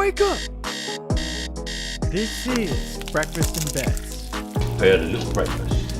Wake up! This is Breakfast and Bets. Prepare to do breakfast.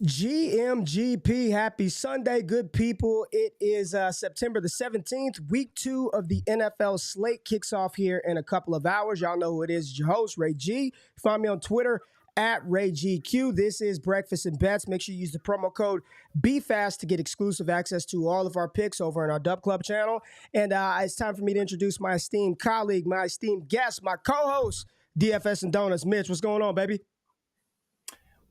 GMGP, happy Sunday, good people. It is September the 17th. Week 2 of the NFL slate kicks off here in a couple of hours. Y'all know who it is. It's your host, Ray G. Find me on Twitter at RayGQ. This is Breakfast and Bets. Make sure you use the promo code BFAST to get exclusive access to all of our picks over in our Dubclub channel. And it's time for me to introduce my esteemed colleague, my esteemed guest, my co-host, DFS and Donuts. Mitch, what's going on, baby?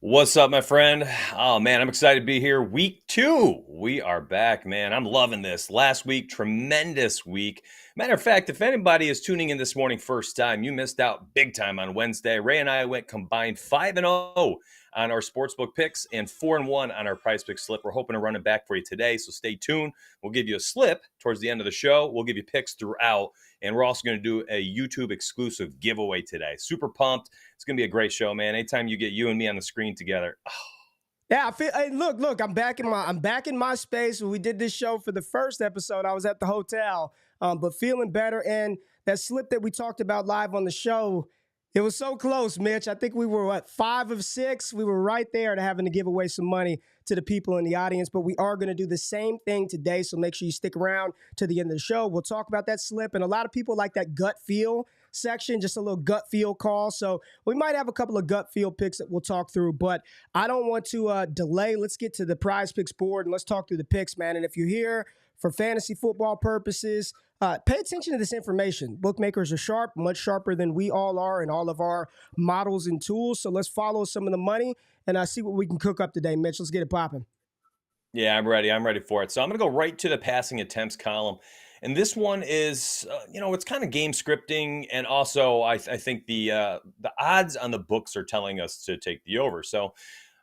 What's up, my friend? Oh, man, I'm excited to be here. Week 2. We are back, man. I'm loving this. Last week, tremendous week. Matter of fact, if anybody is tuning in this morning first time, you missed out big time on Wednesday. Ray and I went combined 5-0 on our sportsbook picks and 4-1 on our prize pick slip. We're hoping to run it back for you today, so stay tuned. We'll give you a slip towards the end of the show. We'll give you picks throughout, and we're also going to do a YouTube exclusive giveaway today. Super pumped. It's going to be a great show, man. Anytime you get you and me on the screen together. Oh. Yeah, I feel. Hey, look. I'm back in my space. When we did this show for the first episode, I was at the hotel, but feeling better. And that slip that we talked about live on the show, it was so close, Mitch. I think we were 5 of 6. We were right there to having to give away some money to the people in the audience. But we are going to do the same thing today, so make sure you stick around to the end of the show. We'll talk about that slip, and a lot of people like that gut feel section, just a little gut feel call. So we might have a couple of gut feel picks that we'll talk through, but I don't want to delay. Let's get to the prize picks board and let's talk through the picks, man. And if you're here for fantasy football purposes, pay attention to this information. Bookmakers are sharp, much sharper than we all are in all of our models and tools. So let's follow some of the money and see what we can cook up today, Mitch. Let's get it popping. Yeah, I'm ready. I'm ready for it. So I'm going to go right to the passing attempts column. And this one is, it's kind of game scripting. And also, I think the odds on the books are telling us to take the over. So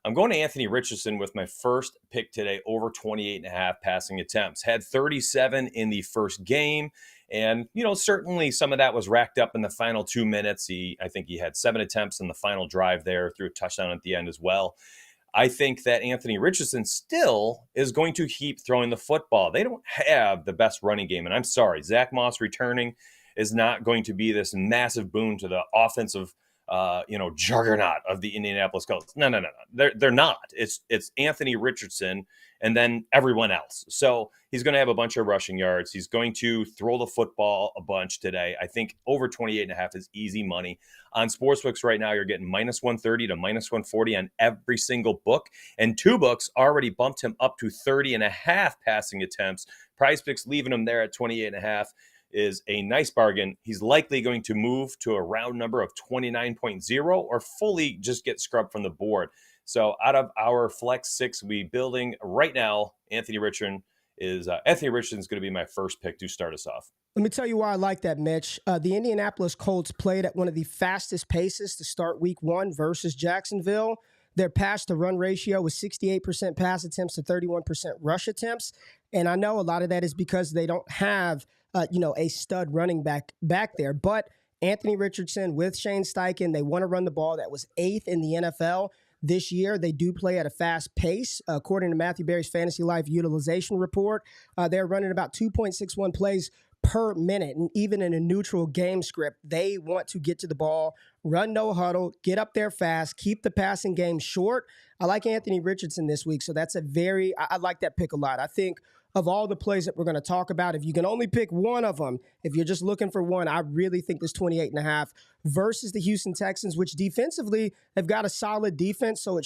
I'm going to Anthony Richardson with my first pick today, over 28.5 passing attempts. Had 37 in the first game. And, certainly some of that was racked up in the final 2 minutes. I think he had 7 attempts in the final drive there, threw a touchdown at the end as well. I think that Anthony Richardson still is going to keep throwing the football. They don't have the best running game. And I'm sorry, Zach Moss returning is not going to be this massive boon to the offensive juggernaut of the Indianapolis Colts. No. They're not. It's Anthony Richardson and then everyone else. So he's going to have a bunch of rushing yards. He's going to throw the football a bunch today. I think over 28.5 is easy money. On sportsbooks right now, you're getting minus 130 to minus 140 on every single book. And 2 books already bumped him up to 30.5 passing attempts. Prize Picks leaving him there at 28.5. is a nice bargain. He's likely going to move to a round number of 29.0 or fully just get scrubbed from the board. So out of our flex 6 we building right now, Anthony Richardson is going to be my first pick to start us off. Let me tell you why I like that, Mitch. The Indianapolis Colts played at one of the fastest paces to start week 1 versus Jacksonville. Their pass-to-run ratio was 68% pass attempts to 31% rush attempts. And I know a lot of that is because they don't have a stud running back there. But Anthony Richardson with Shane Steichen, they want to run the ball. That was 8th in the NFL this year. They do play at a fast pace. According to Matthew Berry's Fantasy Life utilization report, they're running about 2.61 plays per minute. And even in a neutral game script, they want to get to the ball, run no huddle, get up there fast, keep the passing game short. I like Anthony Richardson this week, so that's I like that pick a lot. I think of all the plays that we're going to talk about, if you can only pick one of them, if you're just looking for one, I really think this 28.5 versus the Houston Texans, which defensively, they've got a solid defense, so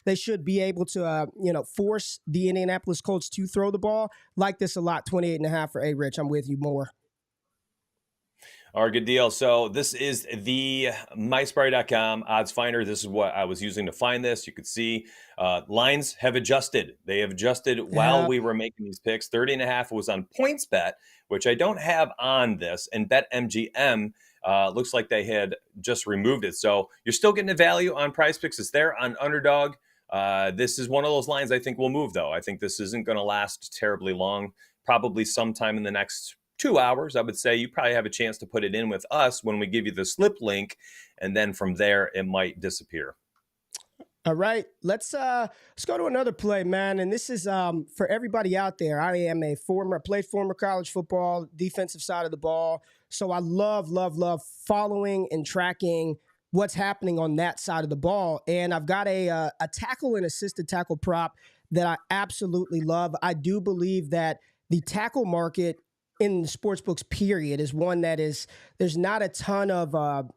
they should be able to, force the Indianapolis Colts to throw the ball. Like this a lot, 28.5 for A-Rich. I'm with you more. All right, good deal. So this is the MySparty.com odds finder. This is what I was using to find this. You could see lines have adjusted. They have adjusted while we were making these picks. 30.5 was on PointsBet, which I don't have on this. And BetMGM looks like they had just removed it. So you're still getting a value on Prize Picks. It's there on Underdog. This is one of those lines I think will move, though. I think this isn't going to last terribly long. Probably sometime in the next 2 hours, I would say you probably have a chance to put it in with us when we give you the slip link, and then from there it might disappear. All right, let's go to another play, man. And this is for everybody out there. I played former college football, defensive side of the ball. So I love following and tracking what's happening on that side of the ball. And I've got a tackle and assisted tackle prop that I absolutely love. I do believe that the tackle market in the sportsbooks period is one that there's not a ton of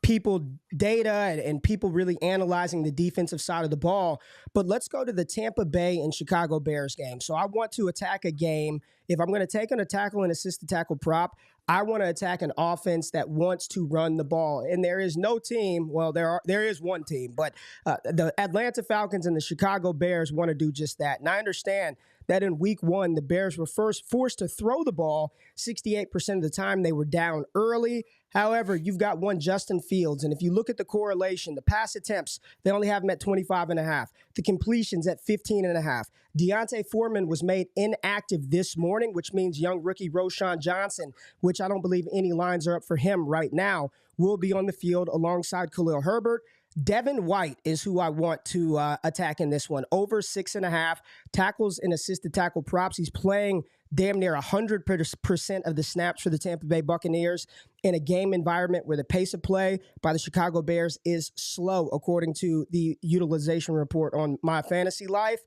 people data and people really analyzing the defensive side of the ball. But let's go to the Tampa Bay and Chicago Bears game. So I want to attack a game. If I'm going to take on a tackle and assist tackle prop, I want to attack an offense that wants to run the ball. And there is no team, well, there is one team, but the Atlanta Falcons and the Chicago Bears want to do just that. And I understand that in week one, the Bears were first forced to throw the ball 68% of the time. They were down early. However, you've got one Justin Fields, and if you look at the correlation, the pass attempts, they only have them at 25.5. The completions at 15.5. Deontay Foreman was made inactive this morning, which means young rookie Roshan Johnson, which I don't believe any lines are up for him right now, will be on the field alongside Khalil Herbert. Devin White is who I want to attack in this one. Over 6.5 tackles and assisted tackle props. He's playing damn near 100% of the snaps for the Tampa Bay Buccaneers in a game environment where the pace of play by the Chicago Bears is slow, according to the utilization report on My Fantasy Life.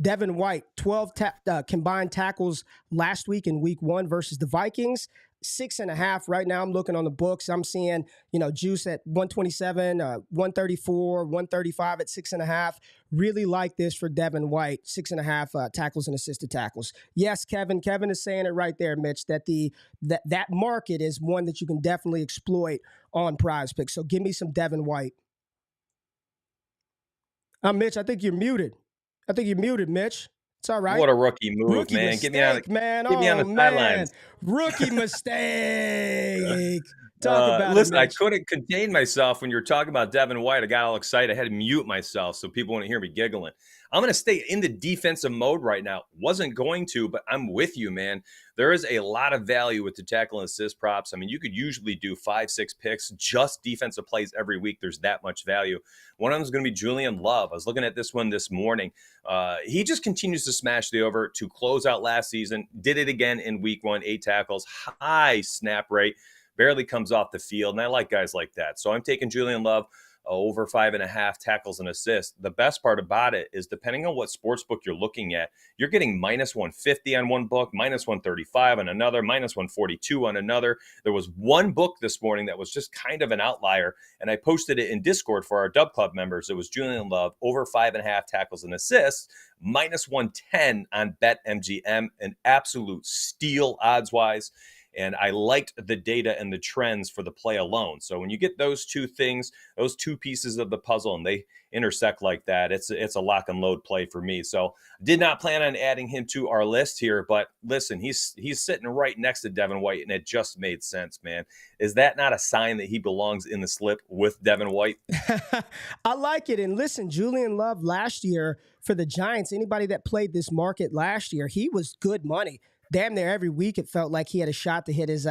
Devin White, 12 combined tackles last week in week one versus the Vikings. 6.5 right now. I'm looking on the books. I'm seeing, juice at 127, 134, 135 at 6.5. Really like this for Devin White. 6.5 tackles and assisted tackles. Yes, Kevin. Kevin is saying it right there, Mitch, that that market is one that you can definitely exploit on Prize Picks. So give me some Devin White. Mitch, I think you're muted. Mitch. It's all right. What a rookie move, Rookie man. mistake, Get me on the sidelines. Rookie mistake. Talk about listen, it, I Mitch. couldn't contain myself when you were talking about Devin White. I got all excited. I had to mute myself so people wouldn't hear me giggling. I'm going to stay in the defensive mode right now. Wasn't going to, but I'm with you, man. There is a lot of value with the tackle and assist props. I mean, you could usually do 5-6 picks, just defensive plays every week. There's that much value. One of them is going to be Julian Love. I was looking at this one this morning. He just continues to smash the over to close out last season. Did it again in week one, 8 tackles, high snap rate, barely comes off the field. And I like guys like that. So I'm taking Julian Love over 5.5 tackles and assists. The best part about it is depending on what sports book you're looking at, you're getting minus 150 on one book, minus 135 on another, minus 142 on another. There was one book this morning that was just kind of an outlier, and I posted it in Discord for our Dubclub members. It was Julian Love over 5.5 tackles and assists, minus 110 on BetMGM, an absolute steal odds-wise. And I liked the data and the trends for the play alone. So when you get those two things, those two pieces of the puzzle, and they intersect like that, it's a lock and load play for me. So did not plan on adding him to our list here, but listen, he's sitting right next to Devin White, and it just made sense, man. Is that not a sign that he belongs in the slip with Devin White? I like it. And listen, Julian Love last year for the Giants, anybody that played this market last year, he was good money. Damn near every week it felt like he had a shot to hit his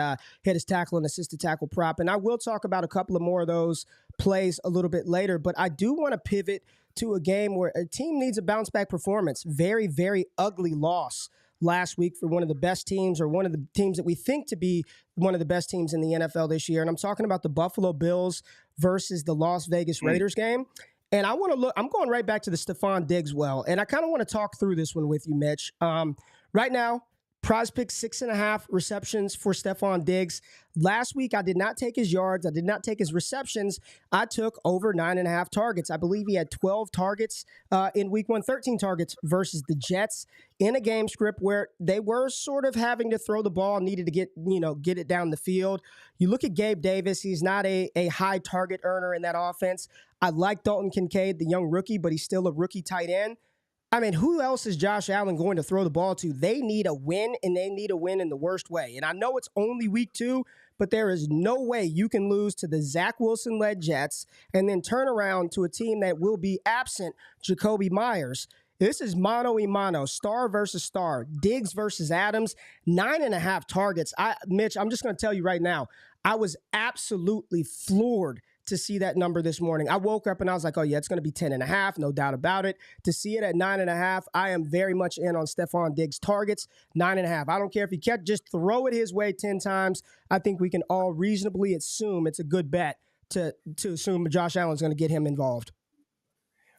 tackle and assisted tackle prop. And I will talk about a couple of more of those plays a little bit later. But I do want to pivot to a game where a team needs a bounce back performance. Very, very ugly loss last week for one of the best teams, or one of the teams that we think to be one of the best teams in the NFL this year. And I'm talking about the Buffalo Bills versus the Las Vegas Raiders game. And I'm going right back to the Stephon Diggs well. And I kind of want to talk through this one with you, Mitch. Right now, Prize Pick 6.5 receptions for Stephon Diggs. Last week, I did not take his yards. I did not take his receptions. I took over 9.5 targets. I believe he had 12 targets in week one, 13 targets versus the Jets in a game script where they were sort of having to throw the ball, needed to get it down the field. You look at Gabe Davis. He's not a high target earner in that offense. I like Dalton Kincaid, the young rookie, but he's still a rookie tight end. I mean, who else is Josh Allen going to throw the ball to? They need a win, and they need a win in the worst way. And I know it's only week 2, but there is no way you can lose to the Zach Wilson-led Jets and then turn around to a team that will be absent Jacoby Myers. This is mano a mano, star versus star, Diggs versus Adams, 9.5 targets. Mitch, I'm just going to tell you right now, I was absolutely floored to see that number this morning. I woke up and I was like, oh, yeah, it's going to be 10.5, no doubt about it. To see it at 9.5, I am very much in on Stephon Diggs targets, 9.5. I don't care if he can't just throw it his way 10 times. I think we can all reasonably assume it's a good bet to assume Josh Allen's going to get him involved.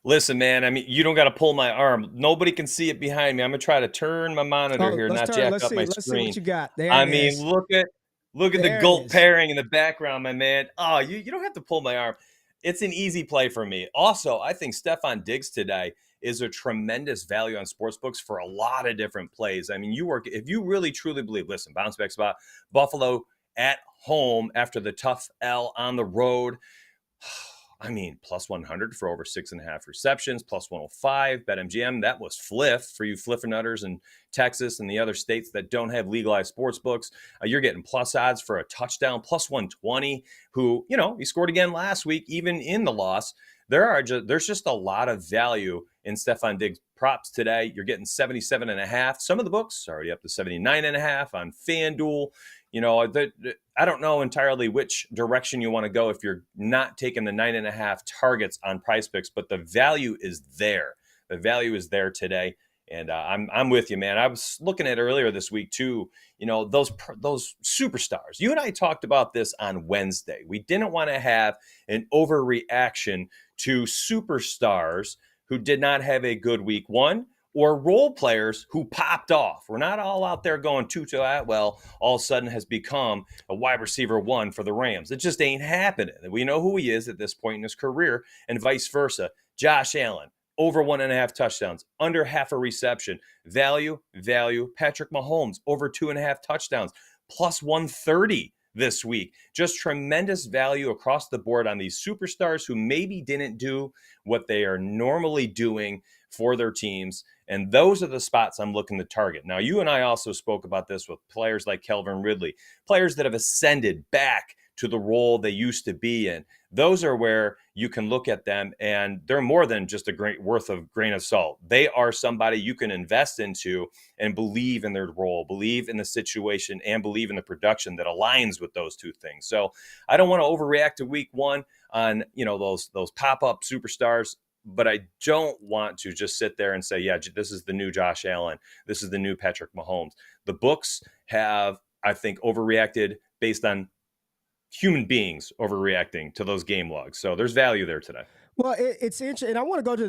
Listen, man, I mean, you don't got to pull my arm. Nobody can see it behind me. I'm going to try to turn my monitor here, not jack up my screen. Let's see what you got. There I it mean, is. look at the GOAT pairing in the background, my man. Oh, you don't have to pull my arm. It's an easy play for me. Also, I think Stephon Diggs today is a tremendous value on sportsbooks for a lot of different plays. I mean, if you really truly believe, listen, bounce back spot, Buffalo at home after the tough L on the road. I mean, plus 100 for over 6.5 receptions, plus 105, BetMGM. That was Fliff for you Fliffernutters in Texas and the other states that don't have legalized sports books. You're getting plus odds for a touchdown, plus 120, who, he scored again last week, even in the loss. There's just a lot of value in Stephon Diggs props today. You're getting 77.5. Some of the books are already up to 79.5 on FanDuel. I don't know entirely which direction you want to go if you're not taking the 9.5 targets on Prize Picks, but the value is there. The value is there today, and I'm with you, man. I was looking at earlier this week too. Those superstars. You and I talked about this on Wednesday. We didn't want to have an overreaction to superstars who did not have a good week one, or role players who popped off. We're not all out there going Tutu Atwell all of a sudden has become a wide receiver one for the Rams. It just ain't happening. We know who he is at this point in his career, and vice versa. Josh Allen, over 1.5 touchdowns, under half a reception. Value. Patrick Mahomes, over 2.5 touchdowns, plus 130 this week. Just tremendous value across the board on these superstars who maybe didn't do what they are normally doing for their teams. And those are the spots I'm looking to target. Now, you and I also spoke about this with players like Calvin Ridley, players that have ascended back to the role they used to be in. Those are where you can look at them, and they're more than just a great worth of grain of salt. They are somebody you can invest into and believe in their role, believe in the situation, and believe in the production that aligns with those two things. So I don't want to overreact to week one on those pop-up superstars. But I don't want to just sit there and say, yeah, this is the new Josh Allen. This is the new Patrick Mahomes. The books have, I think, overreacted based on human beings overreacting to those game logs. So there's value there today. Well, it's interesting. And I want to go to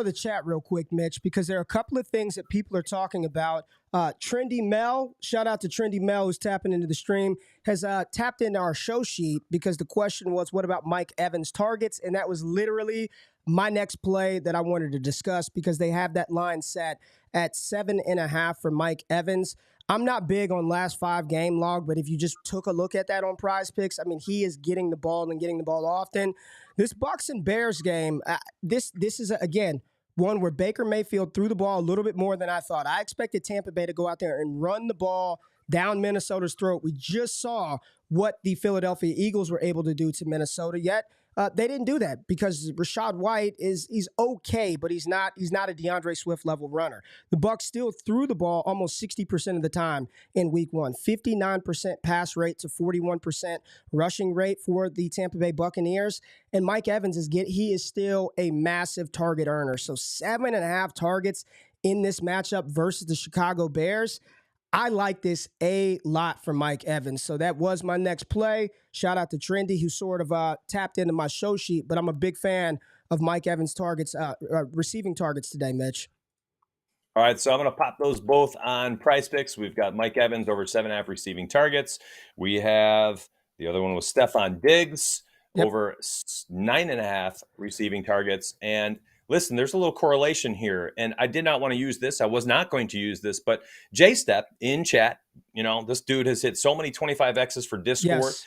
the chat real quick, Mitch, because there are a couple of things that people are talking about. Trendy Mel, shout out to Trendy Mel, who's tapping into the stream, has tapped into our show sheet because the question was, what about Mike Evans' targets? And that was literally my next play that I wanted to discuss because they have that line set at 7.5 for Mike Evans. I'm not big on last 5 game log, but if you just took a look at that on Prize Picks, I mean, he is getting the ball and getting the ball often. This Bucs and Bears game, this is, again, one where Baker Mayfield threw the ball a little bit more than I thought. I expected Tampa Bay to go out there and run the ball down Minnesota's throat. We just saw what the Philadelphia Eagles were able to do to Minnesota, yet they didn't do that because Rachaad White he's okay, but he's not a DeAndre Swift level runner. The Bucs still threw the ball almost 60% of the time in week one. 59% pass rate to 41% rushing rate for the Tampa Bay Buccaneers. And Mike Evans he is still a massive target earner. So 7.5 targets in this matchup versus the Chicago Bears. I like this a lot for Mike Evans. So that was my next play. Shout out to Trendy, who sort of tapped into my show sheet, but I'm a big fan of Mike Evans' targets, receiving targets today, Mitch. All right, so I'm going to pop those both on Prize Picks. We've got Mike Evans over 7.5 receiving targets. We have the other one was Stephon Diggs over 9.5 receiving targets. And listen, there's a little correlation here, and I did not want to use this. I was not going to use this, but J-Step in chat, this dude has hit so many 25Xs for Discord. Yes.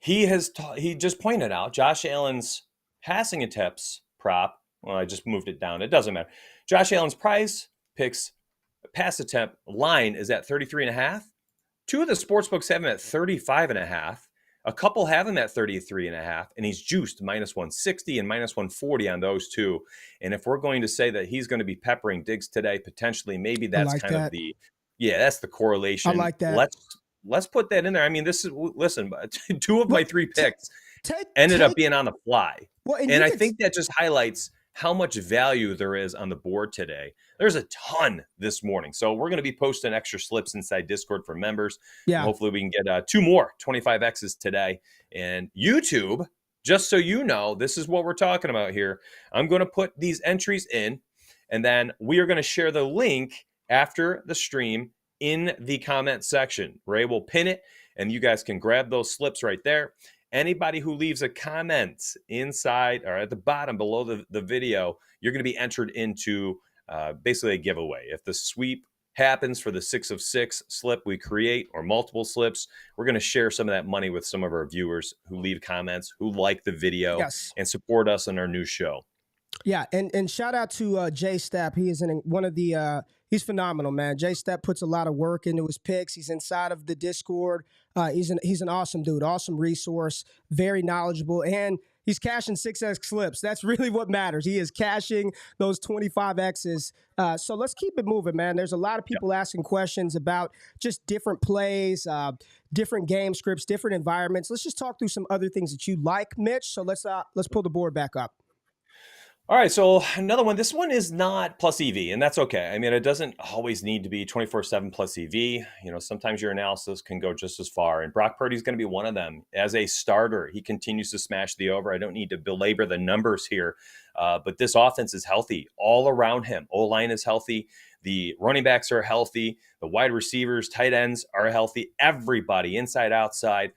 He just pointed out Josh Allen's passing attempts prop. Well, I just moved it down. It doesn't matter. Josh Allen's Prize Picks pass attempt line is at 33.5. 2 of the sportsbooks have him at 35.5. A couple have him at 33.5, and he's juiced minus 160 and minus 140 on those two. And if we're going to say that he's going to be peppering Diggs today, potentially, maybe that's like kind that. of that's the correlation. I like that. Let's put that in there. I mean, listen, 2 of my 3 picks ended up being on the fly. Well, and I think that just highlights how much value there is on the board today. There's a ton this morning. So we're going to be posting extra slips inside Discord for members. Yeah. And hopefully we can get 2 more 25Xs today. And YouTube, just so you know, this is what we're talking about here. I'm going to put these entries in, and then we are going to share the link after the stream in the comment section. Ray will pin it, and you guys can grab those slips right there. Anybody who leaves a comment inside or at the bottom below the video, you're going to be entered into basically a giveaway. If the sweep happens for the 6 of 6 slip we create, or multiple slips, we're going to share some of that money with some of our viewers who leave comments, who like the video, and support us in our new show. Yeah, and shout out to Jay Stapp. He is in one of the he's phenomenal, man. Jay Stapp puts a lot of work into his picks. He's inside of the Discord. He's an awesome dude, awesome resource, very knowledgeable, and he's cashing 6X slips. That's really what matters. He is cashing those 25Xs. So let's keep it moving, man. There's a lot of people asking questions about just different plays, different game scripts, different environments. Let's just talk through some other things that you like, Mitch. So let's pull the board back up. All right, so another one. This one is not plus EV, and that's okay. I mean, it doesn't always need to be 24/7 plus EV. You know, sometimes your analysis can go just as far, and Brock Purdy is going to be one of them. As a starter, he continues to smash the over. I don't need to belabor the numbers here, but this offense is healthy all around him. O-line is healthy. The running backs are healthy. The wide receivers, tight ends are healthy. Everybody, inside, outside.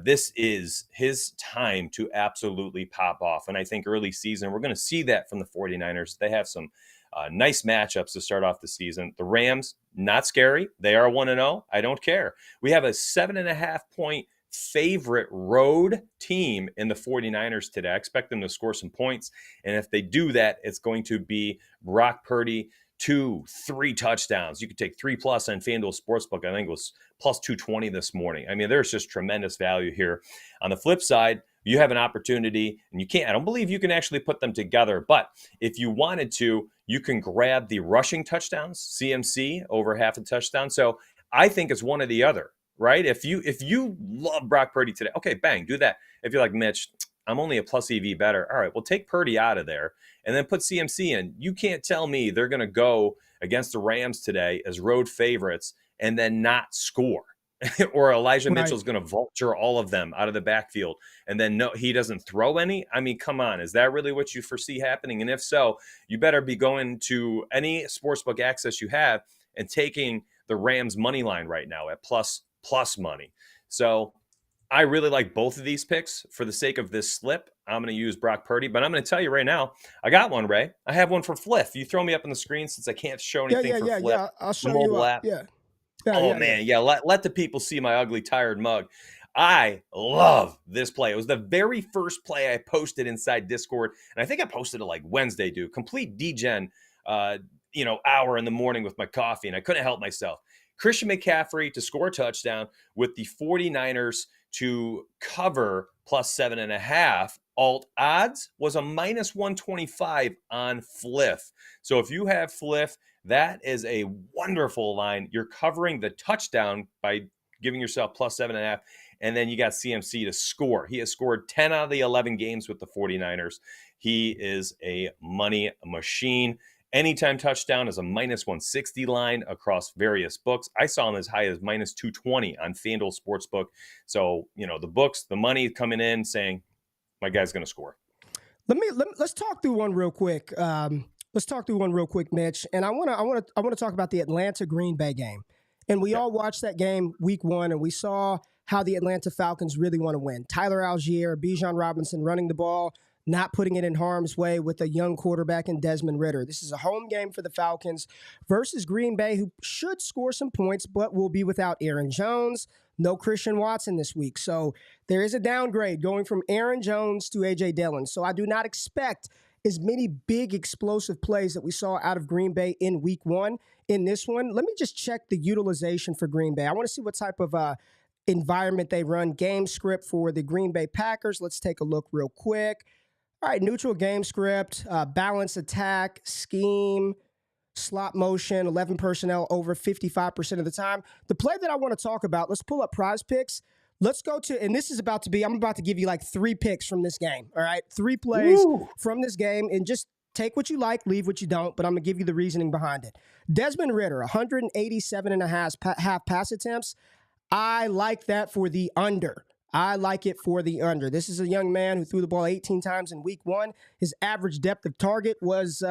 This is his time to absolutely pop off. And I think early season, we're going to see that from the 49ers. They have some nice matchups to start off the season. The Rams, not scary. They are 1-0. I don't care. We have a 7.5-point favorite road team in the 49ers today. I expect them to score some points. And if they do that, it's going to be Brock Purdy, 2-3 touchdowns. You could take 3+ on FanDuel Sportsbook. I think it was plus 220 this morning. I mean, there's just tremendous value here. On the flip side, you have an opportunity, and I don't believe you can actually put them together, but if you wanted to, you can grab the rushing touchdowns, CMC, over half a touchdown. So I think it's one or the other, right? If you love Brock Purdy today, okay, bang, do that. If you're like, Mitch, I'm only a plus EV better. All right, well, take Purdy out of there and then put CMC in. You can't tell me they're going to go against the Rams today as road favorites and then not score. Or Elijah Mitchell's going to vulture all of them out of the backfield and then no, he doesn't throw any. I mean, come on. Is that really what you foresee happening? And if so, you better be going to any sportsbook access you have and taking the Rams money line right now at plus money. So I really like both of these picks. For the sake of this slip, I'm going to use Brock Purdy, but I'm going to tell you right now, I got one, Ray. I have one for Fliff. You throw me up on the screen since I can't show anything for Fliff. Yeah, I'll show you. Let the people see my ugly, tired mug. I love this play. It was the very first play I posted inside Discord, and I think I posted it like Wednesday, dude. Complete degen, hour in the morning with my coffee, and I couldn't help myself. Christian McCaffrey to score a touchdown with the 49ers to cover plus 7.5. Alt odds was a minus 125 on Fliff. So if you have Fliff, that is a wonderful line. You're covering the touchdown by giving yourself plus 7.5. And then you got CMC to score. He has scored 10 out of the 11 games with the 49ers. He is a money machine. Anytime touchdown is a minus 160 line across various books. I saw him as high as minus 220 on FanDuel Sportsbook. So, the books, the money coming in saying, my guy's going to score. Let's talk through one real quick. Mitch. And I want to talk about the Atlanta Green Bay game. And we all watched that game week 1, and we saw how the Atlanta Falcons really want to win. Tyler Algier, Bijan Robinson running the ball, not putting it in harm's way with a young quarterback in Desmond Ridder. This is a home game for the Falcons versus Green Bay, who should score some points, but will be without Aaron Jones. No Christian Watson this week. So there is a downgrade going from Aaron Jones to A.J. Dillon. So I do not expect as many big explosive plays that we saw out of Green Bay in week 1 in this one. Let me just check the utilization for Green Bay. I want to see what type of environment they run. Game script for the Green Bay Packers. Let's take a look real quick. All right, neutral game script, balance attack, scheme, slot motion, 11 personnel over 55% of the time. The play that I want to talk about, let's pull up Prize Picks. Let's go to, and this is about to be, I'm about to give you like 3 picks from this game. All right. 3 plays from this game, and just take what you like, leave what you don't, but I'm going to give you the reasoning behind it. Desmond Ridder, 187 and a half pass attempts. I like that for the under. I like it for the under. This is a young man who threw the ball 18 times in week 1. His average depth of target was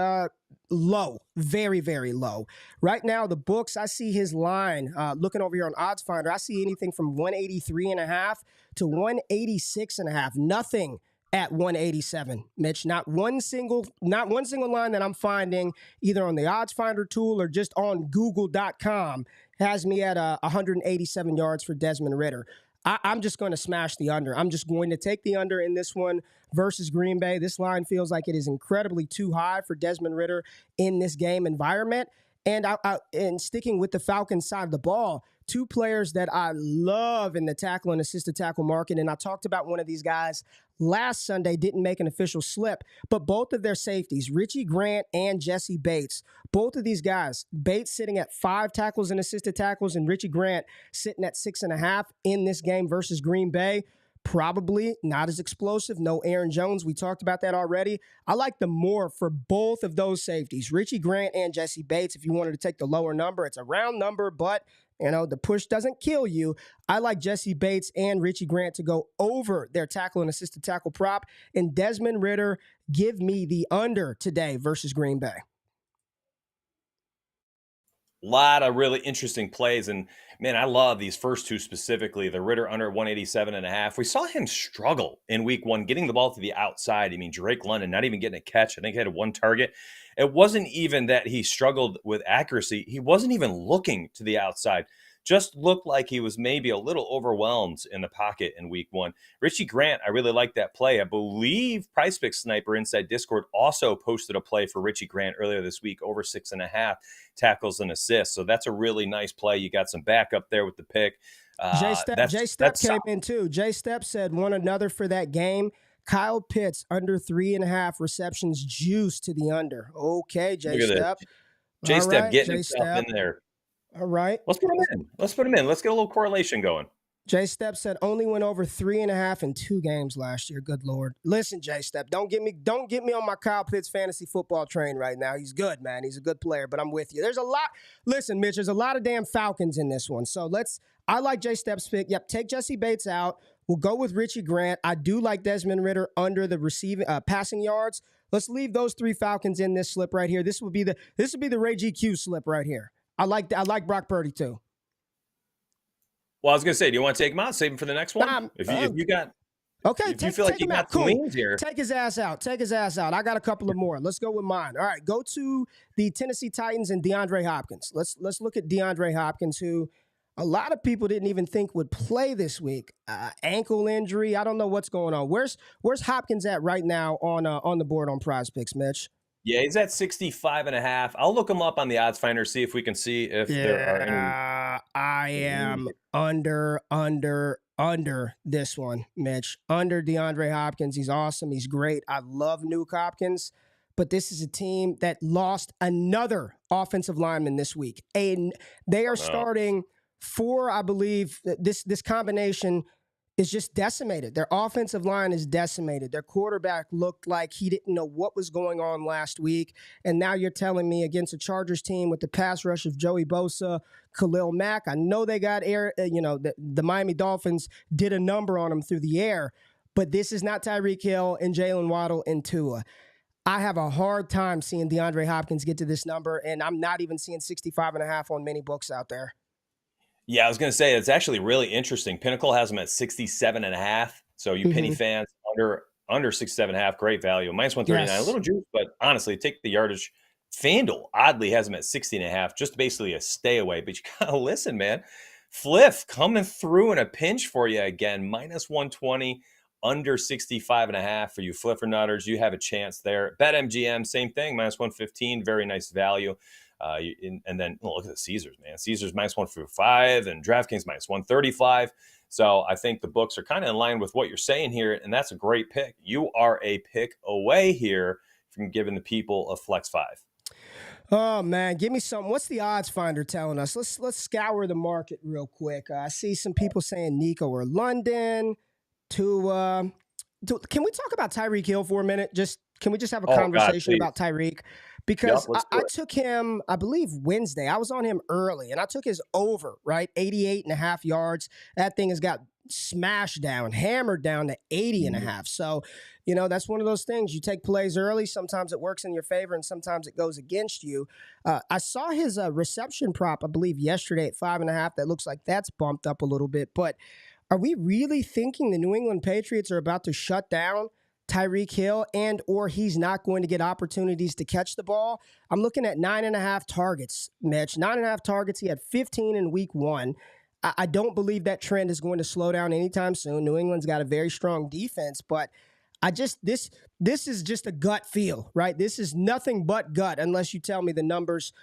low, very, very low. Right now, the books, I see his line, looking over here on Odds Finder, I see anything from 183.5 to 186.5. Nothing at 187, Mitch. Not one single line that I'm finding either on the Odds Finder tool or just on Google.com has me at 187 yards for Desmond Ridder. I'm just going to smash the under. I'm just going to take the under in this one versus Green Bay. This line feels like it is incredibly too high for Desmond Ridder in this game environment. And and sticking with the Falcons side of the ball, 2 players that I love in the tackle and assisted tackle market, and I talked about one of these guys last Sunday, didn't make an official slip, but both of their safeties, Richie Grant and Jesse Bates, both of these guys, Bates sitting at 5 tackles and assisted tackles, and Richie Grant sitting at 6.5 in this game versus Green Bay. Probably not as explosive. No Aaron Jones. We talked about that already. I like the more for both of those safeties, Richie Grant and Jesse Bates. If you wanted to take the lower number, it's a round number, but the push doesn't kill you. I like Jesse Bates and Richie Grant to go over their tackle and assisted tackle prop. And Desmond Ridder, give me the under today versus Green Bay. Lot of really interesting plays. And man, I love these first 2 specifically. The Ridder under 187.5. We saw him struggle in week 1, getting the ball to the outside. I mean, Drake London not even getting a catch. I think he had 1 target. It wasn't even that he struggled with accuracy. He wasn't even looking to the outside. Just looked like he was maybe a little overwhelmed in the pocket in week 1. Richie Grant, I really like that play. I believe PrizePicks Sniper inside Discord also posted a play for Richie Grant earlier this week, over 6.5 tackles and assists. So that's a really nice play. You got some backup there with the pick. Jay Stepp came in too. Jay Stepp said one another for that game. Kyle Pitts under 3.5 receptions, juice to the under. Okay, Jay Stepp. Jay Stepp getting himself in there. All right. Let's put him in. Let's get a little correlation going. Jay Stepp said only went over 3.5 in 2 games last year. Good Lord. Listen, Jay Stepp, don't get me on my Kyle Pitts fantasy football train right now. He's good, man. He's a good player, but I'm with you. There's a lot. Listen, Mitch, there's a lot of damn Falcons in this one. So I like Jay Stepp's pick. Yep, take Jesse Bates out. We'll go with Richie Grant. I do like Desmond Ridder under the receiving passing yards. Let's leave those 3 Falcons in this slip right here. This would be the Ray GQ slip right here. I like Brock Purdy too. Well, I was going to say, do you want to take him out? Save him for the next one? If you got... Okay, if you feel like you got some leans here. Take his ass out. I got a couple of more. Let's go with mine. All right, go to the Tennessee Titans and DeAndre Hopkins. Let's look at DeAndre Hopkins, who a lot of people didn't even think would play this week. Ankle injury. I don't know what's going on. Where's Hopkins at right now on the board on PrizePicks, Mitch? Yeah, he's at 65.5. I'll look him up on the odds finder, see if we can see if there are any. I am under this one, Mitch. Under DeAndre Hopkins. He's awesome. He's great. I love Nuke Hopkins. But this is a team that lost another offensive lineman this week. And they are starting 4, I believe. This combination is just decimated. Their offensive line is decimated. Their quarterback looked like he didn't know what was going on last week. And now you're telling me against a Chargers team with the pass rush of Joey Bosa, Khalil Mack. I know they got the Miami Dolphins did a number on them through the air, but this is not Tyreek Hill and Jalen Waddle and Tua. I have a hard time seeing DeAndre Hopkins get to this number, and I'm not even seeing 65.5 on many books out there. Yeah, I was going to say, it's actually really interesting. Pinnacle has them at 67.5. So you penny fans, under 67.5, great value. Minus 139, a little juice, but honestly, take the yardage. FanDuel oddly has them at 60.5, just basically a stay away. But you got to listen, man. Fliff coming through in a pinch for you again. Minus 120, under 65.5 for you Fliffer Nutters. You have a chance there. BetMGM, same thing, minus 115, very nice value. And then look at the Caesars, man. Caesars minus 145 and DraftKings minus 135. So I think the books are kind of in line with what you're saying here, and that's a great pick. You are a pick away here from giving the people a flex 5. Oh man, give me some. What's the odds finder telling us? Let's scour the market real quick. I see some people saying Nico or London. Can we talk about Tyreek Hill for a minute? Can we just have a Oh God, conversation please. about Tyreek? Yep, Because let's do I it. took him, I believe Wednesday. I was on him early, and I took his over, right? 88 and a half yards. That thing has got smashed down, hammered down to 80 and a half. So, that's one of those things. You take plays early. Sometimes it works in your favor, and sometimes it goes against you. I saw his reception prop, I believe, yesterday at 5.5. That looks like that's bumped up a little bit. But are we really thinking the New England Patriots are about to shut down Tyreek Hill or he's not going to get opportunities to catch the ball? I'm looking at 9.5 targets, Mitch. 9.5 targets. He had 15 in week 1. I don't believe that trend is going to slow down anytime soon. New England's got a very strong defense, but this is just a gut feel, right? This is nothing but gut unless you tell me the numbers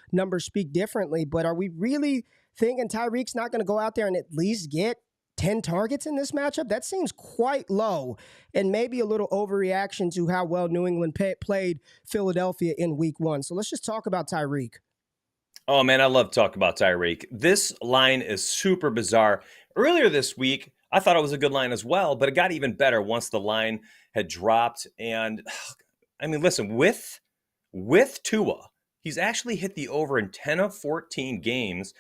speak differently. But are we really thinking Tyreek's not going to go out there and at least get 10 targets in this matchup? That seems quite low and maybe a little overreaction to how well New England played Philadelphia in week 1. So let's just talk about Tyreek. Oh, man, I love talking about Tyreek. This line is super bizarre. Earlier this week, I thought it was a good line as well, but it got even better once the line had dropped. And, I mean, listen, with Tua, he's actually hit the over in 10 of 14 games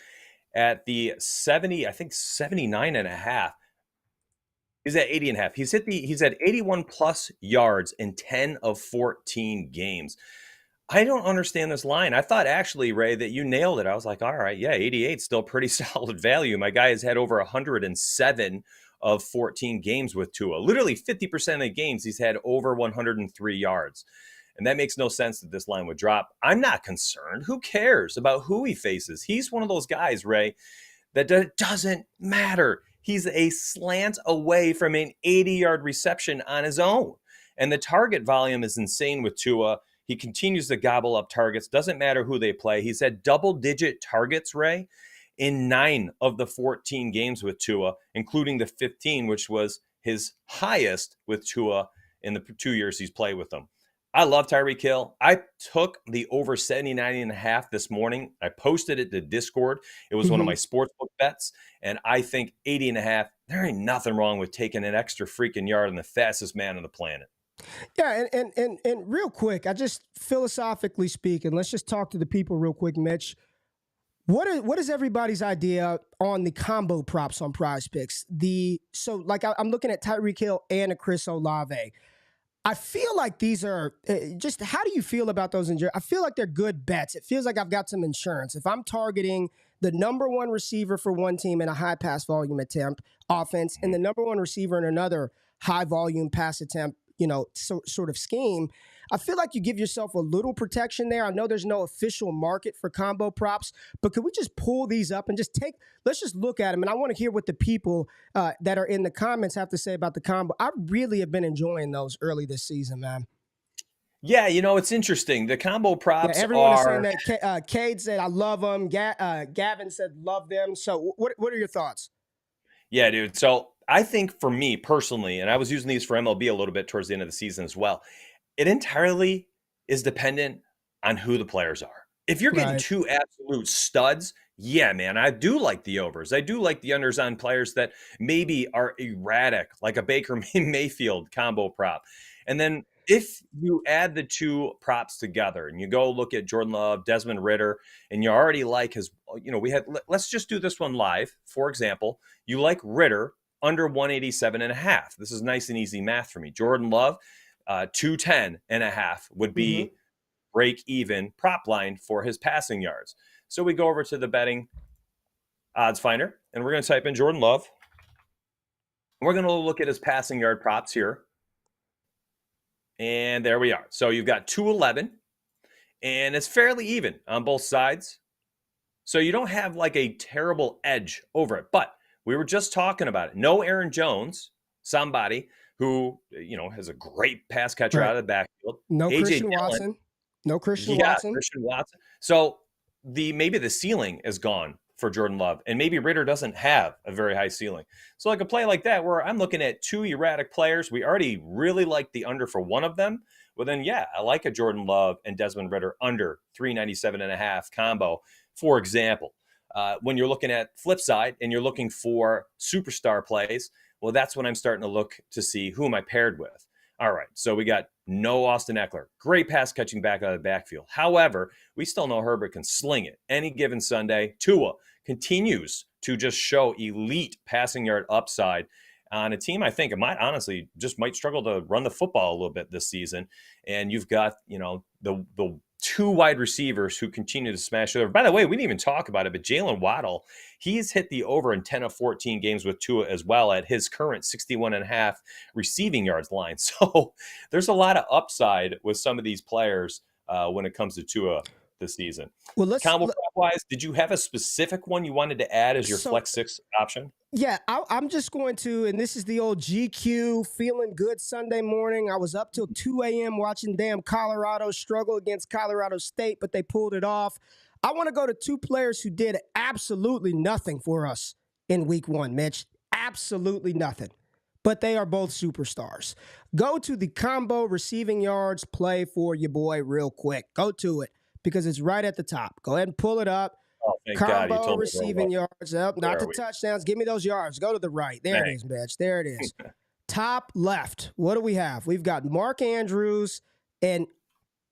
at the 79.5. He's at 80.5. He's at 81 plus yards in 10 of 14 games. I don't understand this line. I thought actually, Ray, that you nailed it. I was like, all right, yeah, 88 still pretty solid value. My guy has had over 107 of 14 games with Tua. Literally 50% of the games he's had over 103 yards. And that makes no sense that this line would drop. I'm not concerned. Who cares about who he faces? He's one of those guys, Ray, that doesn't matter. He's a slant away from an 80-yard reception on his own. And the target volume is insane with Tua. He continues to gobble up targets. Doesn't matter who they play. He's had double-digit targets, Ray, in 9 of the 14 games with Tua, including the 15, which was his highest with Tua in the 2 years he's played with them. I love Tyreek Hill. I took the over 79.5 this morning. I posted it to Discord. It was one of my sportsbook bets. And I think 80.5, there ain't nothing wrong with taking an extra freaking yard on the fastest man on the planet. Yeah, and real quick, I just philosophically speaking, let's just talk to the people real quick, Mitch. What is everybody's idea on the combo props on Prize Picks? I'm looking at Tyreek Hill and a Chris Olave. I feel like these are just, how do you feel about those? I feel like they're good bets. It feels like I've got some insurance. If I'm targeting the number one receiver for one team in a high pass volume attempt offense and the number one receiver in another high volume pass attempt, sort of scheme, I feel like you give yourself a little protection there. I know there's no official market for combo props, but could we just pull these up and let's just look at them. And I want to hear what the people that are in the comments have to say about the combo. I really have been enjoying those early this season, man. Yeah, it's interesting. The combo props everyone is saying that. Cade said, I love them. Gavin said, love them. So what are your thoughts? Yeah, dude. So I think for me personally, and I was using these for MLB a little bit towards the end of the season as well, it entirely is dependent on who the players are. If you're getting two absolute studs, yeah, man, I do like the overs. I do like the unders on players that maybe are erratic, like a Baker Mayfield combo prop. And then if you add the two props together and you go look at Jordan Love, Desmond Ridder, and you already like his, let's just do this one live. For example, you like Ridder under 187.5. This is nice and easy math for me. Jordan Love, 210.5 would be break even prop line for his passing yards. So we go over to the betting odds finder and we're going to type in Jordan Love. We're going to look at his passing yard props here. And there we are. So you've got 211 and it's fairly even on both sides. So you don't have like a terrible edge over it, but we were just talking about it. No Aaron Jones, somebody who, has a great pass catcher out of the backfield. No AJ Christian Dillon, Watson. No Christian yeah, Watson. Christian Watson. So maybe the ceiling is gone for Jordan Love. And maybe Ritter doesn't have a very high ceiling. So like a play like that where I'm looking at two erratic players, we already really like the under for one of them. Well, then, yeah, I like a Jordan Love and Desmond Ritter under 397.5 combo, for example. When you're looking at flip side and you're looking for superstar plays, well, that's when I'm starting to look to see who am I paired with. All right, so we got no Austin Eckler. Great pass catching back out of the backfield. However, we still know Herbert can sling it any given Sunday. Tua continues to just show elite passing yard upside on a team I think it might honestly just might struggle to run the football a little bit this season. And you've got, the two wide receivers who continue to smash it over. By the way, we didn't even talk about it, but Jalen Waddle, he's hit the over in 10 of 14 games with Tua as well at his current 61.5 receiving yards line. So there's a lot of upside with some of these players when it comes to Tua this season. Well, combo wise, did you have a specific one you wanted to add as your flex 6 option? Yeah, I'm just going to, and this is the old GQ feeling good Sunday morning. I was up till 2 a.m. watching damn Colorado struggle against Colorado State, but they pulled it off. I want to go to two players who did absolutely nothing for us in week one, Mitch. Absolutely nothing. But they are both superstars. Go to the combo receiving yards play for your boy real quick. Go to it because it's right at the top. Go ahead and pull it up. Oh, thank combo God you told me receiving yards up, not the touchdowns. Give me those yards. Go to the right. There it is, Mitch. There it is. Top left. What do we have? We've got Mark Andrews and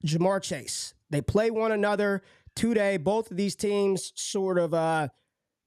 Jamar Chase. They play one another today. Both of these teams sort of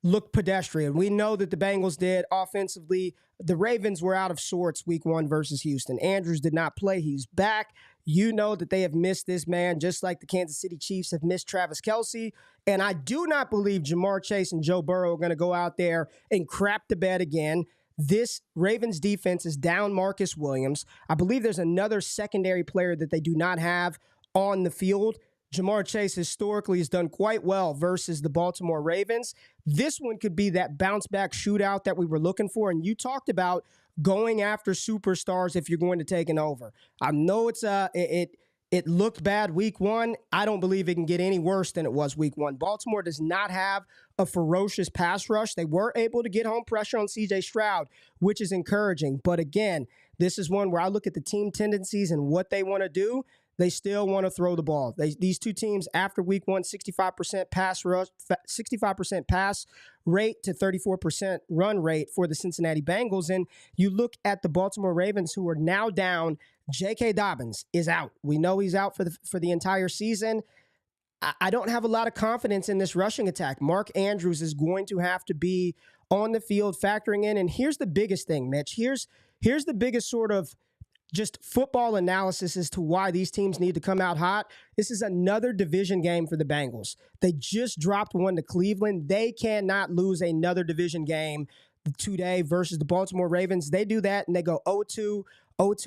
look pedestrian. We know that the Bengals did offensively. The Ravens were out of sorts week one versus Houston. Andrews did not play. He's back. You know that they have missed this man just like the Kansas City Chiefs have missed Travis Kelce. And I do not believe Jamar Chase and Joe Burrow are going to go out there and crap the bed again. This Ravens defense is down Marcus Williams. I believe there's another secondary player that they do not have on the field. Jamar Chase historically has done quite well versus the Baltimore Ravens. This one could be that bounce back shootout that we were looking for. And you talked about going after superstars if you're going to take an over. I know it looked bad week one. I don't believe it can get any worse than it was week one. Baltimore does not have a ferocious pass rush. They were able to get home pressure on C.J. Stroud, which is encouraging. But again, this is one where I look at the team tendencies and what they want to do. They still want to throw the ball. These two teams after week one, 65% pass rush, 65% pass rate to 34% run rate for the Cincinnati Bengals. And you look at the Baltimore Ravens, who are now down. J.K. Dobbins is out. We know he's out for the entire season. I don't have a lot of confidence in this rushing attack. Mark Andrews is going to have to be on the field factoring in. And here's the biggest thing, Mitch. Here's the biggest sort of just football analysis as to why these teams need to come out hot. This is another division game for the Bengals. They just dropped one to Cleveland. They cannot lose another division game today versus the Baltimore Ravens. They do that and they go 0-2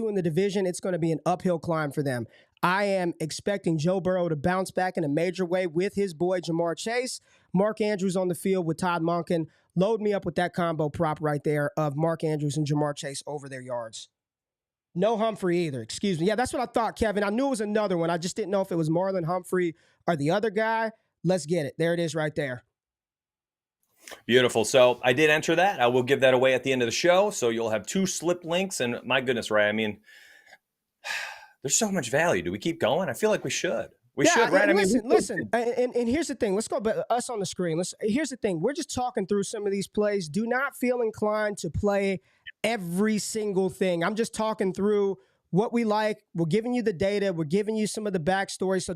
in the division. It's going to be an uphill climb for them. I am expecting Joe Burrow to bounce back in a major way with his boy Jamar Chase. Mark Andrews on the field with Todd Monken. Load me up with that combo prop right there of Mark Andrews and Jamar Chase over their yards. No Humphrey either. Excuse me. Yeah, that's what I thought, Kevin. I knew it was another one. I just didn't know if it was Marlon Humphrey or the other guy. Let's get it. There it is right there. Beautiful. So I did enter that. I will give that away at the end of the show. So you'll have two slip links. And my goodness, Ray, I mean, there's so much value. Do we keep going? I feel like we should. We should, right? Listen. And here's the thing. Let's go back, us on the screen. Here's the thing. We're just talking through some of these plays. Do not feel inclined to play every single thing. I'm just talking through what we like. We're giving you the data. We're giving you some of the backstory. So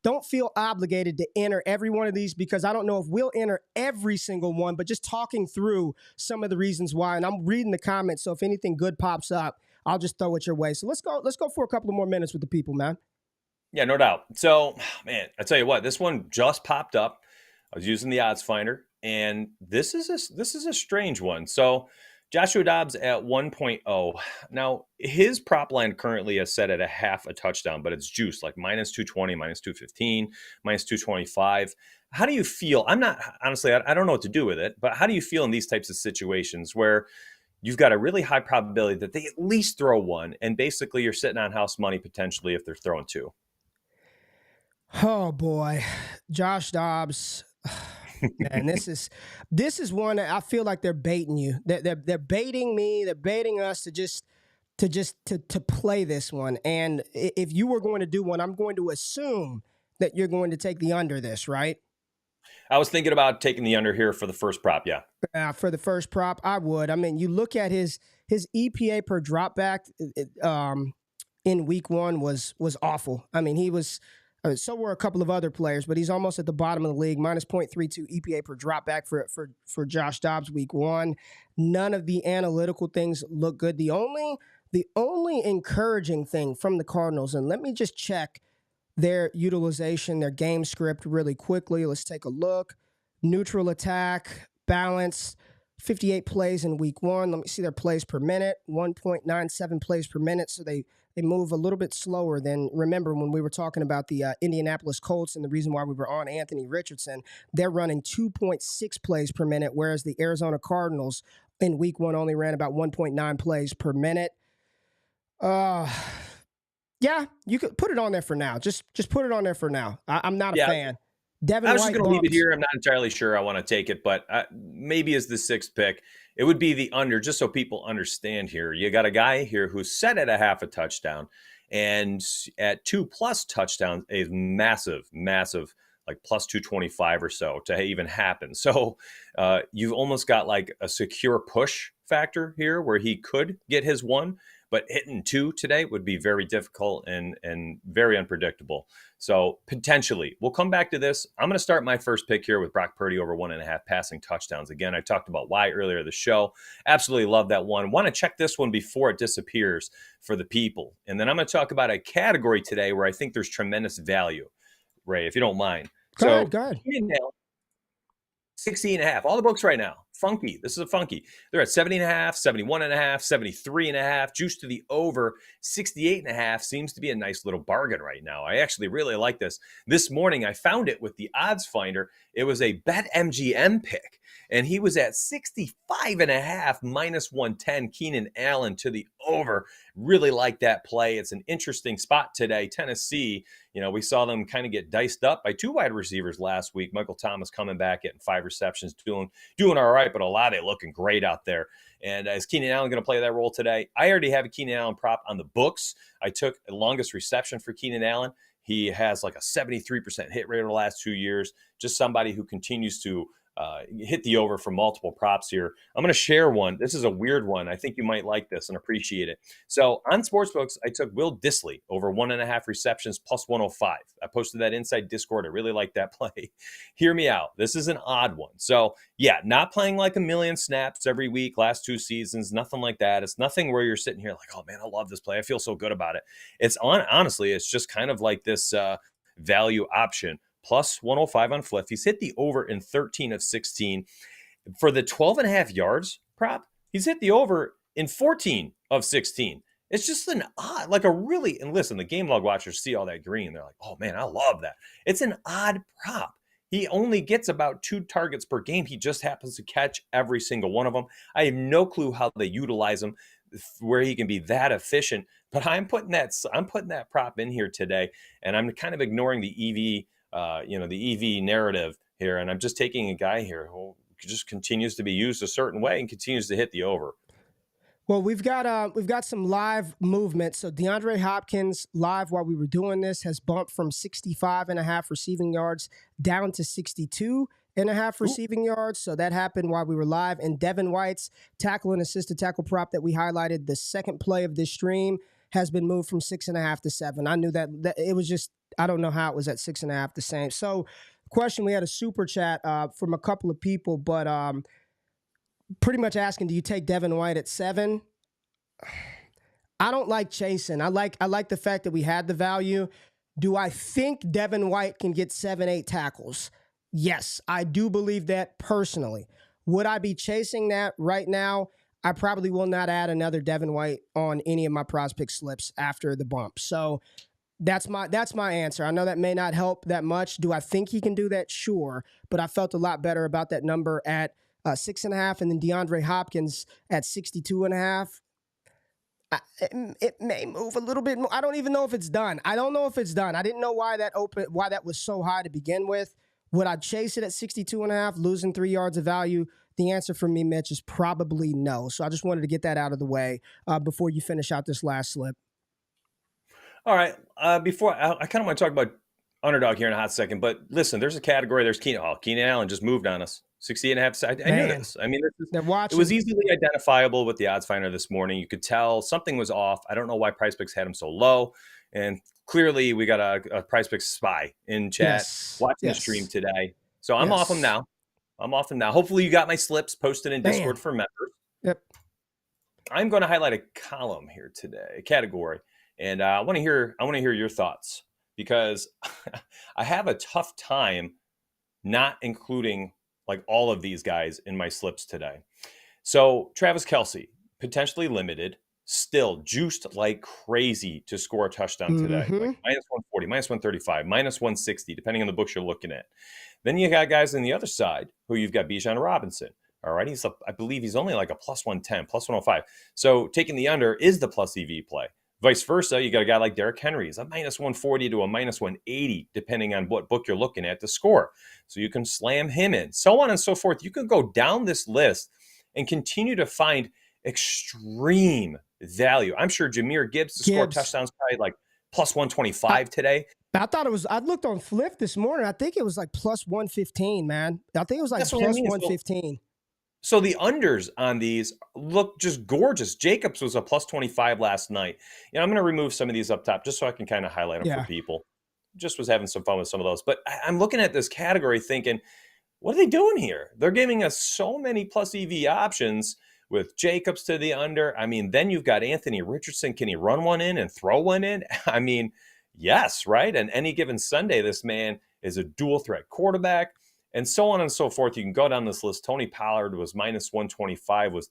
don't feel obligated to enter every one of these because I don't know if we'll enter every single one, but just talking through some of the reasons why. And I'm reading the comments. So if anything good pops up, I'll just throw it your way. So let's go for a couple of more minutes with the people, man. Yeah, no doubt. So, man, I tell you what, this one just popped up. I was using the odds finder, and this is a strange one. So Joshua Dobbs at 1.0. Now, his prop line currently is set at a half a touchdown, but it's juiced like minus 220, minus 215, minus 225. How do you feel? I'm not, honestly, I don't know what to do with it, but how do you feel in these types of situations where you've got a really high probability that they at least throw one, and basically you're sitting on house money potentially if they're throwing two? Oh, boy. Josh Dobbs. Man, this is one that I feel like they're baiting you. They're baiting me. They're baiting us to play this one. And if you were going to do one, I'm going to assume that you're going to take the under this, right? I was thinking about taking the under here for the first prop. Yeah. For the first prop, I would. I mean, you look at his EPA per dropback in week one was awful. I mean, he was. So were a couple of other players, but he's almost at the bottom of the league, minus 0.32 EPA per dropback for Josh Dobbs week one. None of the analytical things look good. The only encouraging thing from the Cardinals, and let me just check their utilization, their game script really quickly. Let's take a look. Neutral attack, balance, 58 plays in week one. Let me see their plays per minute, 1.97 plays per minute. So they move a little bit slower than, remember when we were talking about the Indianapolis Colts and the reason why we were on Anthony Richardson, they're running 2.6 plays per minute, whereas the Arizona Cardinals in week one only ran about 1.9 plays per minute. Yeah, you could put it on there for now. Just put it on there for now. I'm not a fan. Devin I was White just going to leave it here. I'm not entirely sure I want to take it, but maybe as the sixth pick, it would be the under, just so people understand here. You got a guy here who's set at a half a touchdown, and at 2+ touchdowns, a massive, like plus 225 or so to even happen. So you've almost got like a secure push factor here where he could get his one, but hitting 2 today would be very difficult and very unpredictable. So potentially, we'll come back to this. I'm going to start my first pick here with Brock Purdy over 1.5 passing touchdowns. Again, I talked about why earlier in the show. Absolutely love that one. Want to check this one before it disappears for the people. And then I'm going to talk about a category today where I think there's tremendous value, Ray, if you don't mind. Go ahead. 60.5. All the books right now. Funky. This is a funky. They're at 70.5, 71.5, 73.5. Juice to the over. 68.5 seems to be a nice little bargain right now. I actually really like this. This morning I found it with the odds finder. It was a BetMGM pick, and he was at 65.5 minus 110. Keenan Allen to the over. Really like that play. It's an interesting spot today. Tennessee, we saw them kind of get diced up by 2 wide receivers last week. Michael Thomas coming back, getting 5 receptions, doing all right, but Olave looking great out there. And is Keenan Allen going to play that role today? I already have a Keenan Allen prop on the books. I took the longest reception for Keenan Allen. He has like a 73% hit rate over the last 2 years. Just somebody who continues to hit the over for multiple props here. I'm going to share one. This is a weird one. I think you might like this and appreciate it. So on Sportsbooks, I took Will Dissly over 1.5 receptions plus 105. I posted that inside Discord. I really like that play. Hear me out. This is an odd one. So yeah, not playing like a million snaps every week, last 2 seasons, nothing like that. It's nothing where you're sitting here like, oh man, I love this play. I feel so good about it. Honestly, it's just kind of like this value option. Plus 105 on Fliff. He's hit the over in 13 of 16. For the 12.5 yards prop, he's hit the over in 14 of 16. It's just an odd, like a really, and listen, the game log watchers see all that green. They're like, oh man, I love that. It's an odd prop. He only gets about 2 targets per game. He just happens to catch every single one of them. I have no clue how they utilize him, where he can be that efficient, but I'm putting that prop in here today, and I'm kind of ignoring the EV the EV narrative here. And I'm just taking a guy here who just continues to be used a certain way and continues to hit the over. Well, we've got some live movement. So DeAndre Hopkins live while we were doing this has bumped from 65.5 receiving yards down to 62.5 receiving yards. So that happened while we were live. And Devin White's tackle and assisted tackle prop that we highlighted, the second play of this stream, has been moved from 6.5 to 7. I knew that it was just, I don't know how it was at 6.5 the same. So question, we had a super chat from a couple of people, but pretty much asking, do you take Devin White at 7? I don't like chasing. I like the fact that we had the value. Do I think Devin White can get 7-8 tackles? Yes, I do believe that personally. Would I be chasing that right now? I probably will not add another Devin White on any of my prospect slips after the bump. So that's my answer. I know that may not help that much. Do I think he can do that? Sure. But I felt a lot better about that number at 6.5, and then DeAndre Hopkins at 62.5. It may move a little bit more. I don't even know if it's done. I don't know if it's done. I didn't know why that was so high to begin with. Would I chase it at 62.5, losing 3 yards of value? The answer for me, Mitch, is probably no. So I just wanted to get that out of the way before you finish out this last slip. All right. Before I kind of want to talk about underdog here in a hot second, but listen, there's a category. There's Keenan. Oh, Keenan Allen just moved on us. 68.5. I knew this. I mean, it was easily identifiable with the odds finder this morning. You could tell something was off. I don't know why PricePicks had him so low. And clearly we got a PricePicks spy in chat watching the stream today. So I'm off him now. Hopefully you got my slips posted in Discord for members. Yep. I'm going to highlight a column here today, a category. And I want to hear your thoughts because I have a tough time not including like all of these guys in my slips today. So Travis Kelce, potentially limited, still juiced like crazy to score a touchdown today. Like minus 140, minus 135, minus 160, depending on the books you're looking at. Then you got guys on the other side who you've got Bijan Robinson. All right. I believe he's only like a plus 110, plus 105. So taking the under is the plus EV play. Vice versa, you got a guy like Derrick Henry. He's a minus 140 to a minus 180, depending on what book you're looking at to score. So you can slam him in, so on and so forth. You can go down this list and continue to find extreme value. I'm sure Jahmyr Gibbs to score touchdowns probably like plus 125 today. I thought it was, I looked on Flip this morning. I think it was like plus 115, man. I think it was like plus 115. So the unders on these look just gorgeous. Jacobs was a plus 25 last night. I'm going to remove some of these up top just so I can kind of highlight them for people. Just was having some fun with some of those. But I'm looking at this category thinking, what are they doing here? They're giving us so many plus EV options with Jacobs to the under. I mean, then you've got Anthony Richardson. Can he run one in and throw one in? I mean, yes, right? And any given Sunday, this man is a dual threat quarterback. And so on and so forth. You can go down this list. Tony Pollard was minus 125, was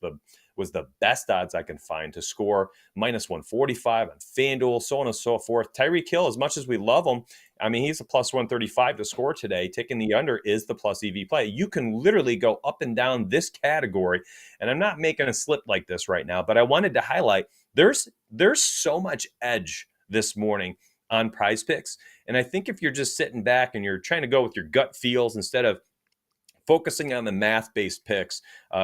the best odds I can find to score, minus 145 on FanDuel, so on and so forth. Tyreek Hill, as much as we love him, I mean, he's a plus 135 to score today. Taking the under is the plus EV play. You can literally go up and down this category. And I'm not making a slip like this right now, but I wanted to highlight there's so much edge this morning on PrizePicks. And I think if you're just sitting back and you're trying to go with your gut feels instead of focusing on the math-based picks,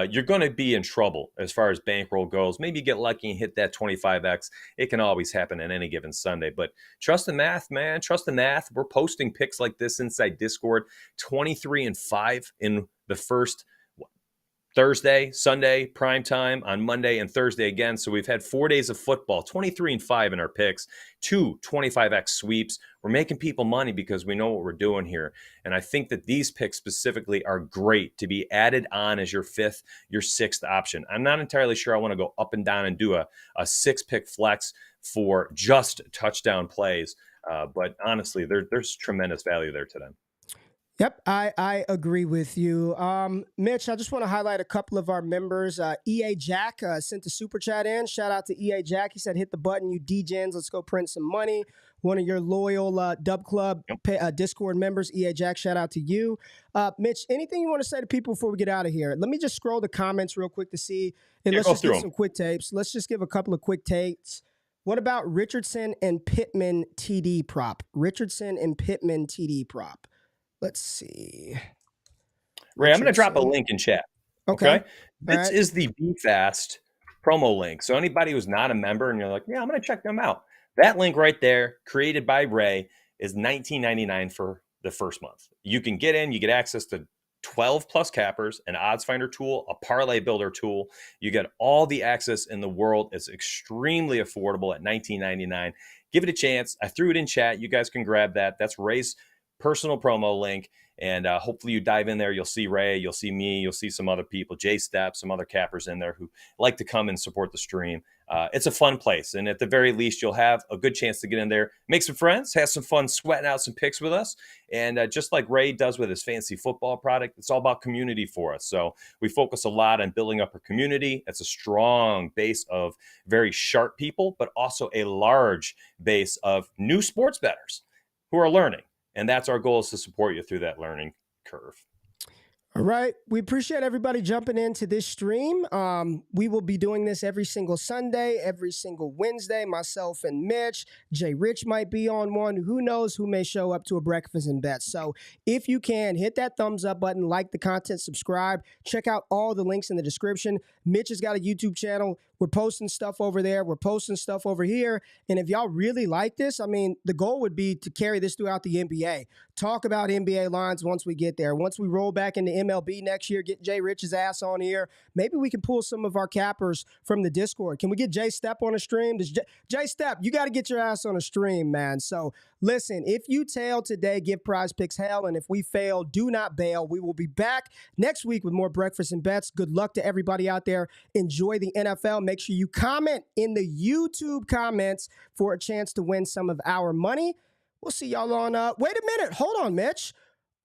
you're going to be in trouble as far as bankroll goes. Maybe you get lucky and hit that 25X. It can always happen on any given Sunday. But trust the math, man. Trust the math. We're posting picks like this inside Discord. 23-5 in the first Thursday, Sunday, prime time on Monday and Thursday again. So we've had 4 days of football, 23-5 in our picks, 2 25X sweeps. We're making people money because we know what we're doing here. And I think that these picks specifically are great to be added on as your fifth, your sixth option. I'm not entirely sure I want to go up and down and do a 6-pick flex for just touchdown plays. But honestly, there's tremendous value there today. Yep, I agree with you. Mitch, I just want to highlight a couple of our members. EA Jack sent the super chat in. Shout out to EA Jack. He said, hit the button, you DGens. Let's go print some money. One of your loyal Dubclub Discord members, EA Jack, shout out to you. Mitch, anything you want to say to people before we get out of here? Let me just scroll the comments real quick to see. And let's just get some quick tapes. Let's just give a couple of quick takes. What about Richardson and Pittman TD prop? Richardson and Pittman TD prop. Let's see. Ray, I'm going to drop a link in chat. Okay. This is the BFast promo link. So anybody who's not a member and you're like, yeah, I'm going to check them out. That link right there, created by Ray, is $19.99 for the first month. You can get in, you get access to 12 plus cappers, an odds finder tool, a parlay builder tool. You get all the access in the world. It's extremely affordable at $19.99. Give it a chance. I threw it in chat. You guys can grab that. That's Ray's personal promo link. And hopefully you dive in there. You'll see Ray, you'll see me, you'll see some other people, Jay Stepp, some other cappers in there who like to come and support the stream. It's a fun place. And at the very least, you'll have a good chance to get in there, make some friends, have some fun sweating out some picks with us. And just like Ray does with his fancy football product, it's all about community for us. So we focus a lot on building up our community. It's a strong base of very sharp people, but also a large base of new sports bettors who are learning. And that's our goal, is to support you through that learning curve. All right. We appreciate everybody jumping into this stream. We will be doing this every single Sunday, every single Wednesday. Myself and Mitch. JRich might be on one. Who knows who may show up to a breakfast and bets. So if you can, hit that thumbs up button, like the content, subscribe. Check out all the links in the description. Mitch has got a YouTube channel. We're posting stuff over there. We're posting stuff over here. And if y'all really like this, I mean, the goal would be to carry this throughout the NBA. Talk about NBA lines once we get there. Once we roll back into MLB next year, get JRich's ass on here. Maybe we can pull some of our cappers from the Discord. Can we get Jay Stepp on a stream? Jay Stepp, you got to get your ass on a stream, man. So listen, if you tail today, give Prize Picks hell. And if we fail, do not bail. We will be back next week with more breakfast and bets. Good luck to everybody out there. Enjoy the NFL. Make sure you comment in the YouTube comments for a chance to win some of our money. We'll see y'all on, wait a minute. Hold on, Mitch.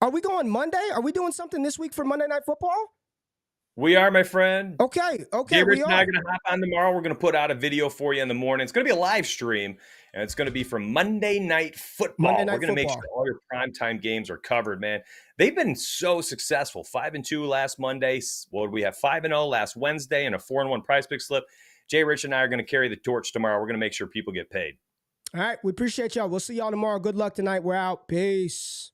Are we going Monday? Are we doing something this week for Monday Night Football? We are, my friend. Okay, JRich and I are going to hop on tomorrow. We're going to put out a video for you in the morning. It's going to be a live stream, and it's going to be from Monday Night Football. We're going to make sure all your primetime games are covered, man. They've been so successful. 5-2 last Monday. Well, we have 5-0 last Wednesday and a 4-1 Prize Pick slip. JRich and I are going to carry the torch tomorrow. We're going to make sure people get paid. All right. We appreciate y'all. We'll see y'all tomorrow. Good luck tonight. We're out. Peace.